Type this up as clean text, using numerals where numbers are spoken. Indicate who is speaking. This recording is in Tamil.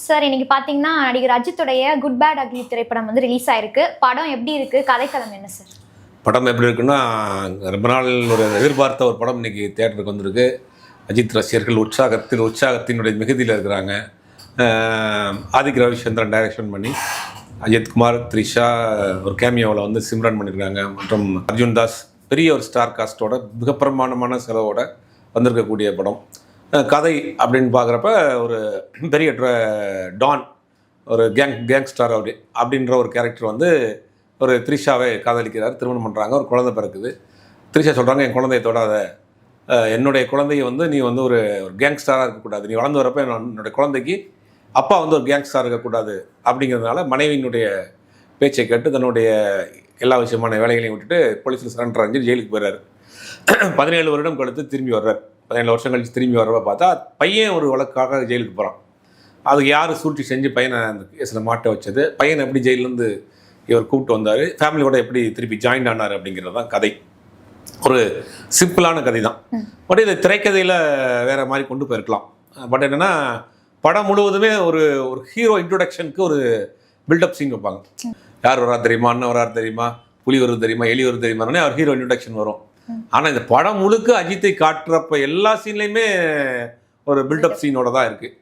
Speaker 1: சார் இன்னைக்கு பார்த்தீங்கன்னா நடிகர் அஜித்துடைய குட் பேட் அக்லி திரைப்படம் வந்து ரிலீஸ் ஆயிருக்கு. படம் எப்படி இருக்கு? கதைக்களம் என்ன சார்?
Speaker 2: படம் எப்படி இருக்குன்னா, ரொம்ப நாள் ஒரு எதிர்பார்த்த ஒரு படம் இன்னைக்கு தியேட்டருக்கு வந்திருக்கு. அஜித் ரசிகர்கள் உற்சாகத்தினுடைய மிகுதியில் இருக்கிறாங்க. ஆதிக் ரவிச்சந்திரன் டைரக்ஷன் பண்ணி அஜித்குமார், த்ரிஷா ஒரு கேமியோவில் வந்து சிம்ரன் பண்ணியிருக்காங்க. மற்றும் அர்ஜுன் தாஸ் பெரிய ஒரு ஸ்டார் காஸ்டோட மிக பிரமாண்டமான செலவோட வந்திருக்கக்கூடிய படம். கதை அப்படின்னு பார்க்குறப்ப ஒரு பெரிய டான், ஒரு கேங்ஸ்டார் அப்படின்ற ஒரு கேரக்டர் வந்து ஒரு த்ரிஷாவை காதலிக்கிறார், திருமணம் பண்ணுறாங்க, ஒரு குழந்தை பிறக்குது. த்ரிஷா சொல்கிறாங்க, என் குழந்தைய தொடாத, என்னுடைய குழந்தைய வந்து நீ வந்து ஒரு கேங்ஸ்டாராக இருக்கக்கூடாது, நீ வளர்ந்து வரப்போ என்னுடைய குழந்தைக்கு அப்பா வந்து ஒரு கேங்ஸ்டார் இருக்கக்கூடாது அப்படிங்கிறதுனால மனைவியினுடைய பேச்சை கேட்டு தன்னுடைய எல்லா விஷயமான வேலைகளையும் விட்டுட்டு போலீஸில் சரண்டர் அடைஞ்சு ஜெயிலுக்கு போயிடுறாரு. 17 வருடம் கழித்து திரும்பி வர்றார். 17 வருஷம் கழிச்சு திரும்பி வர்றப்ப பார்த்தா பையன் ஒரு வழக்காக ஜெயிலுக்கு போகிறான். அதுக்கு யார் சூழ்ச்சி செஞ்சு பையனை அந்த கேஸில் மாட்ட வச்சது, பையனை எப்படி ஜெயிலேருந்து இவர் கூப்பிட்டு வந்தார், ஃபேமிலியோட எப்படி திருப்பி ஜாயின் ஆனார் அப்படிங்கிறது தான் கதை. ஒரு சிம்பிளான கதை தான். பட் இதை திரைக்கதையில் வேறு மாதிரி கொண்டு போயிருக்கலாம். பட் என்னென்னா, படம் முழுவதுமே ஒரு ஹீரோ இன்ட்ரொடக்ஷனுக்கு ஒரு பில்டப் சீன் வைப்பாங்க. யார் வரா தெரியுமா, அண்ணன் வரா தெரியுமா, புலி வருது தெரியுமா, எலி வருது தெரியுமானே அவர் ஹீரோ இன்ட்ரொடக்ஷன் வரும். ஆனால் இந்த படம் முழுக்க அஜித்தை காட்டுறப்ப எல்லா சீன்லையுமே ஒரு பில்டப் சீனோட தான் இருக்குது.